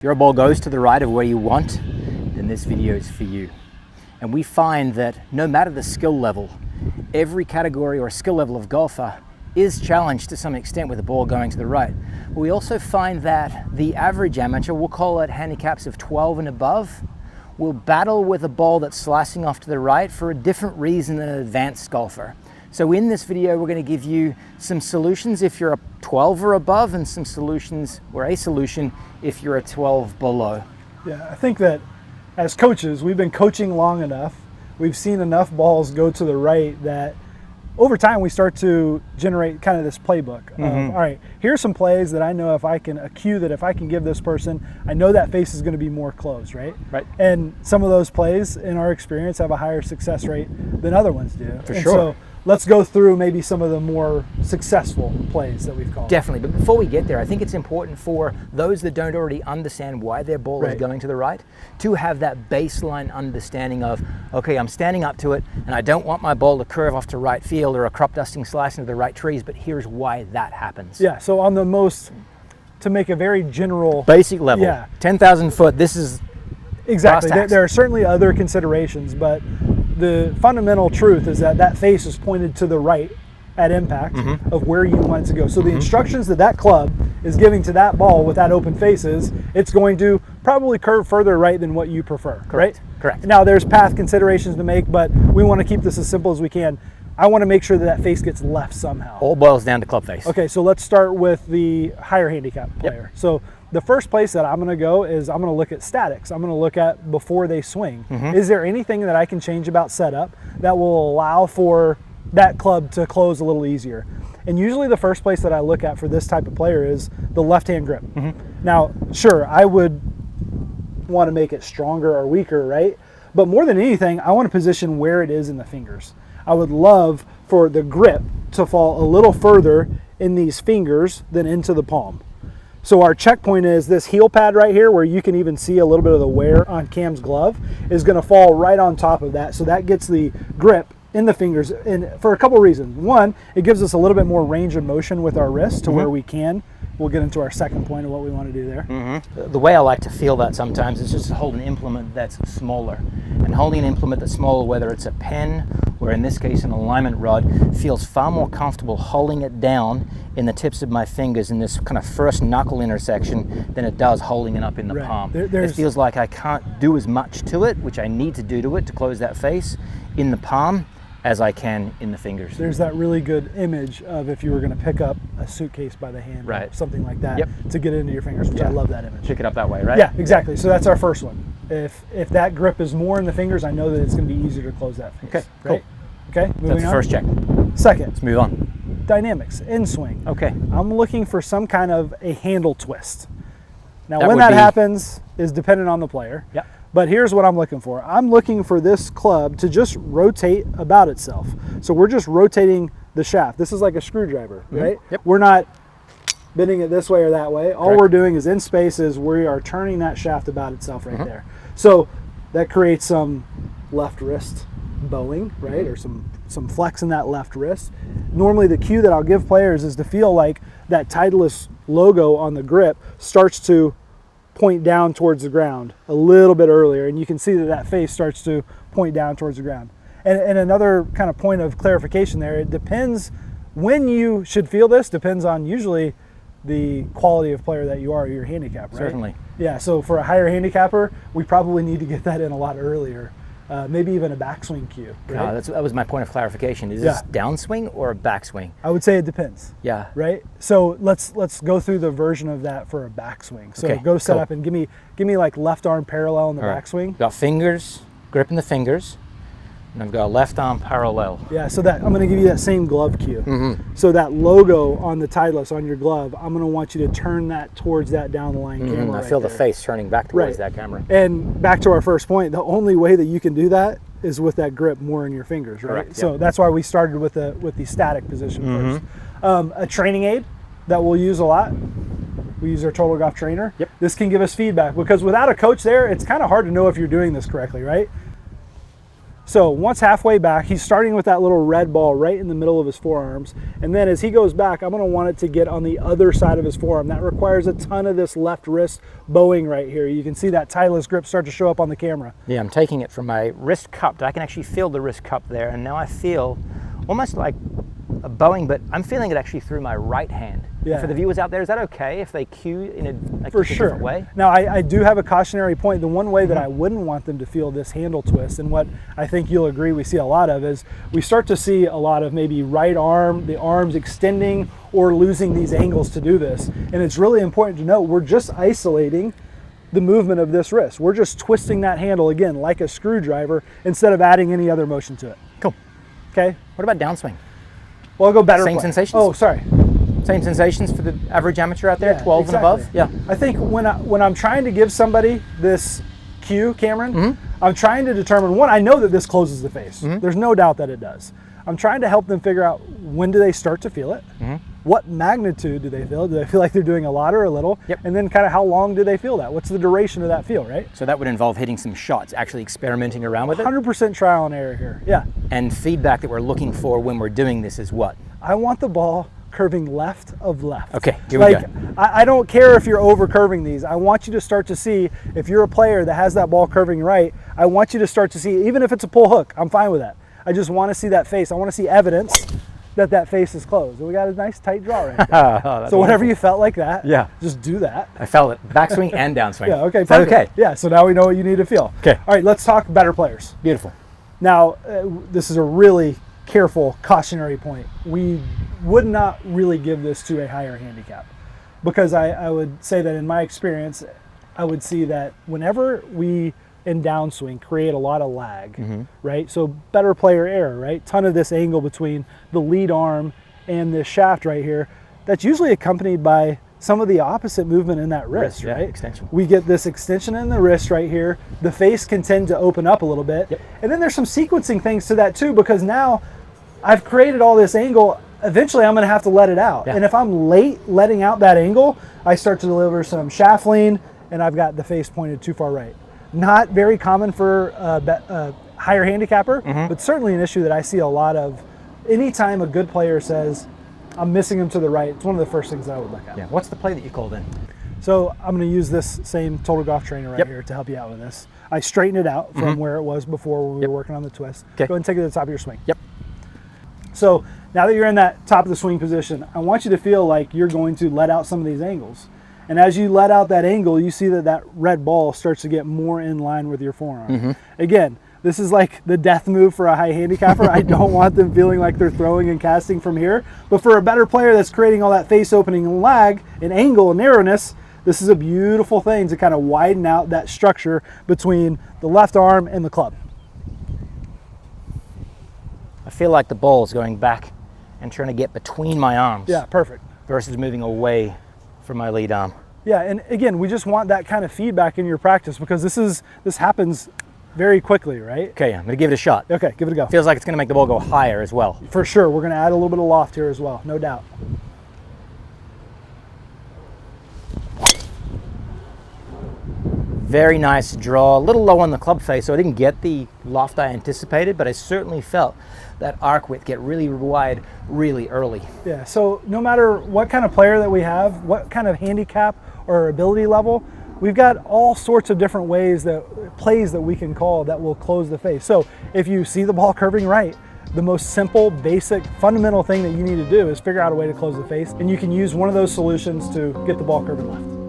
Your ball goes to the right of where you want, then this video is for you. And we find that no matter the skill level, every category or skill level of golfer is challenged to some extent with the ball going to the right. But we also find that the average amateur, we'll call it handicaps of 12 and above, will battle with a ball that's slicing off to the right for a different reason than an advanced golfer. So in this video, we're going to give you some solutions if you're a 12 or above, and some solutions, or a solution, if you're a 12 below. Yeah, I think that as coaches, we've been coaching long enough. We've seen enough balls go to the right that over time we start to generate kind of this playbook. All right, here's some plays that I know if I can, a cue that if I can give this person, I know that face is going to be more closed, right? Right. And some of those plays, in our experience, have a higher success rate than other ones do. For sure. So let's go through maybe some of the more successful plays that we've called. Definitely, but before we get there, I think it's important for those that don't already understand why their ball is going to the right to have that baseline understanding of, okay, I'm standing up to it and I don't want my ball to curve off to right field or a crop dusting slice into the right trees, but here's why that happens. Yeah, so on the most, to make a very general basic level, 10,000 foot, this is exactly. There are certainly other considerations, but the fundamental truth is that that face is pointed to the right at impact of where you want it to go. So the instructions that that club is giving to that ball with that open face is, it's going to probably curve further right than what you prefer, right? Correct. Now there's path considerations to make, but we want to keep this as simple as we can. I want to make sure that that face gets left somehow. All boils down to club face. Okay, so let's start with the higher handicap player. So the first place that I'm going to go is I'm going to look at statics. I'm going to look at before they swing. Is there anything that I can change about setup that will allow for that club to close a little easier? And usually the first place that I look at for this type of player is the left-hand grip. Now, sure, I would want to make it stronger or weaker, right? But more than anything, I want to position where it is in the fingers. I would love for the grip to fall a little further in these fingers than into the palm. So our checkpoint is this heel pad right here, where you can even see a little bit of the wear on Cam's glove, is going to fall right on top of that. So that gets the grip in the fingers, and for a couple reasons. One, it gives us a little bit more range of motion with our wrist to where we can. We'll get into our second point of what we want to do there. The way I like to feel that sometimes is just to hold an implement that's smaller. And holding an implement that's smaller, whether it's a pen or in this case an alignment rod, feels far more comfortable holding it down in the tips of my fingers in this kind of first knuckle intersection than it does holding it up in the palm. It feels like I can't do as much to it, which I need to do to it to close that face, in the palm as I can in the fingers. There's that really good image of if you were going to pick up a suitcase by the hand, or something like that, to get it into your fingers, which I love that image. Pick it up that way, right? Yeah, exactly. So that's our first one. If that grip is more in the fingers, I know that it's going to be easier to close that face. Okay, right? Cool. Okay, moving That's the on. first check. Second, let's move on. Dynamics, in swing. Okay. I'm looking for some kind of a handle twist. Now, when that happens is dependent on the player. Yep. But here's what I'm looking for. I'm looking for this club to just rotate about itself. So we're just rotating the shaft. This is like a screwdriver, right? Yep. We're not bending it this way or that way. All we're doing is in spaces, we are turning that shaft about itself right there. So that creates some left wrist bowing, right? Or some flex in that left wrist. Normally the cue that I'll give players is to feel like that Titleist logo on the grip starts to point down towards the ground a little bit earlier, and you can see that that face starts to point down towards the ground. And another kind of point of clarification there, it depends when you should feel this, depends on usually the quality of player that you are, your handicap, right? Certainly. Yeah, so for a higher handicapper, we probably need to get that in a lot earlier. Maybe even a backswing cue. Right? That was my point of clarification. Is this downswing or a backswing? I would say it depends. Yeah. Right. So let's go through the version of that for a backswing. So go set up and give me like left arm parallel in the backswing. Got fingers, grip in the fingers, and I've got a left arm parallel. Yeah. So that I'm going to give you that same glove cue. So that logo on the Titleist on your glove, I'm going to want you to turn that towards that down the line camera. I feel the face turning back towards that camera. And back to our first point, the only way that you can do that is with that grip more in your fingers, right? Correct, so that's why we started with the static position first. A training aid that we'll use a lot. We use our Total Golf Trainer. This can give us feedback, because without a coach there, it's kind of hard to know if you're doing this correctly, right? So once halfway back, he's starting with that little red ball right in the middle of his forearms. And then as he goes back, I'm gonna want it to get on the other side of his forearm. That requires a ton of this left wrist bowing right here. You can see that tieless grip start to show up on the camera. Yeah, I'm taking it from my wrist cupped. I can actually feel the wrist cup there, and now I feel almost like a bowing, but I'm feeling it actually through my right hand. Yeah. And for the viewers out there, is that okay if they cue in a For sure. different way? Now, I do have a cautionary point. The one way that I wouldn't want them to feel this handle twist, and what I think you'll agree we see a lot of, is we start to see a lot of maybe right arm, the arms extending or losing these angles to do this. And it's really important to note we're just isolating the movement of this wrist. We're just twisting that handle, again, like a screwdriver, instead of adding any other motion to it. Cool. Okay? What about downswing? Well, I'll go better Same play. sensations? Oh, sorry. Same sensations for the average amateur out there, Yeah, 12 exactly. and above? Yeah. I think when I'm trying to give somebody this cue, Cameron, I'm trying to determine, one, I know that this closes the face. There's no doubt that it does. I'm trying to help them figure out, when do they start to feel it? What magnitude do they feel? Do they feel like they're doing a lot or a little? Yep. And then kind of how long do they feel that? What's the duration of that feel, right? So that would involve hitting some shots, actually experimenting around with it. 100% trial and error here. Yeah. And feedback that we're looking for when we're doing this is what? I want the ball curving left of left. Okay, here we go. I don't care if you're over curving these. I want you to start to see, if you're a player that has that ball curving right, I want you to start to see, even if it's a pull hook, I'm fine with that. I just want to see that face. I want to see evidence that that face is closed. And we got a nice tight draw right there. So whenever you felt like that, Yeah. just do that. I felt it. Backswing and downswing. Yeah, okay, Is that perfect. okay? Yeah, so now we know what you need to feel. Okay. All right, let's talk better players. Beautiful. Now, this is a really careful cautionary point. We would not really give this to a higher handicap, because I would say that in my experience, I would see that whenever we in downswing create a lot of lag, right? So better player error, right? Ton of this angle between the lead arm and this shaft right here, that's usually accompanied by some of the opposite movement in that wrist, yeah, right? extension. We get this extension in the wrist right here. The face can tend to open up a little bit. Yep. And then there's some sequencing things to that too, because now I've created all this angle. Eventually I'm gonna have to let it out. Yeah. And if I'm late letting out that angle, I start to deliver some shaft lean and I've got the face pointed too far right. Not very common for a higher handicapper, but certainly an issue that I see a lot of. Anytime a good player says, I'm missing him to the right, it's one of the first things that I would look at. Yeah. What's the play that you called in? So I'm going to use this same Total Golf Trainer right here to help you out with this. I straightened it out from where it was before when we were working on the twist. Okay. Go ahead and take it to the top of your swing. Yep. So now that you're in that top of the swing position, I want you to feel like you're going to let out some of these angles. And as you let out that angle, you see that that red ball starts to get more in line with your forearm. Again, this is like the death move for a high handicapper. I don't want them feeling like they're throwing and casting from here. But for a better player that's creating all that face opening and lag and angle and narrowness, this is a beautiful thing to kind of widen out that structure between the left arm and the club. I feel like the ball is going back and trying to get between my arms. Yeah, perfect. Versus moving away from my lead arm. Yeah, and again, we just want that kind of feedback in your practice, because this happens very quickly, right? Okay, I'm gonna give it a shot. Okay, give it a go. Feels like it's gonna make the ball go higher as well. For sure, we're gonna add a little bit of loft here as well, no doubt. Very nice draw, a little low on the club face, so I didn't get the loft I anticipated, but I certainly felt that arc width get really wide really early. Yeah, so no matter what kind of player that we have, what kind of handicap or ability level, we've got all sorts of different ways plays that we can call that will close the face. So if you see the ball curving right, the most simple, basic, fundamental thing that you need to do is figure out a way to close the face, and you can use one of those solutions to get the ball curving left.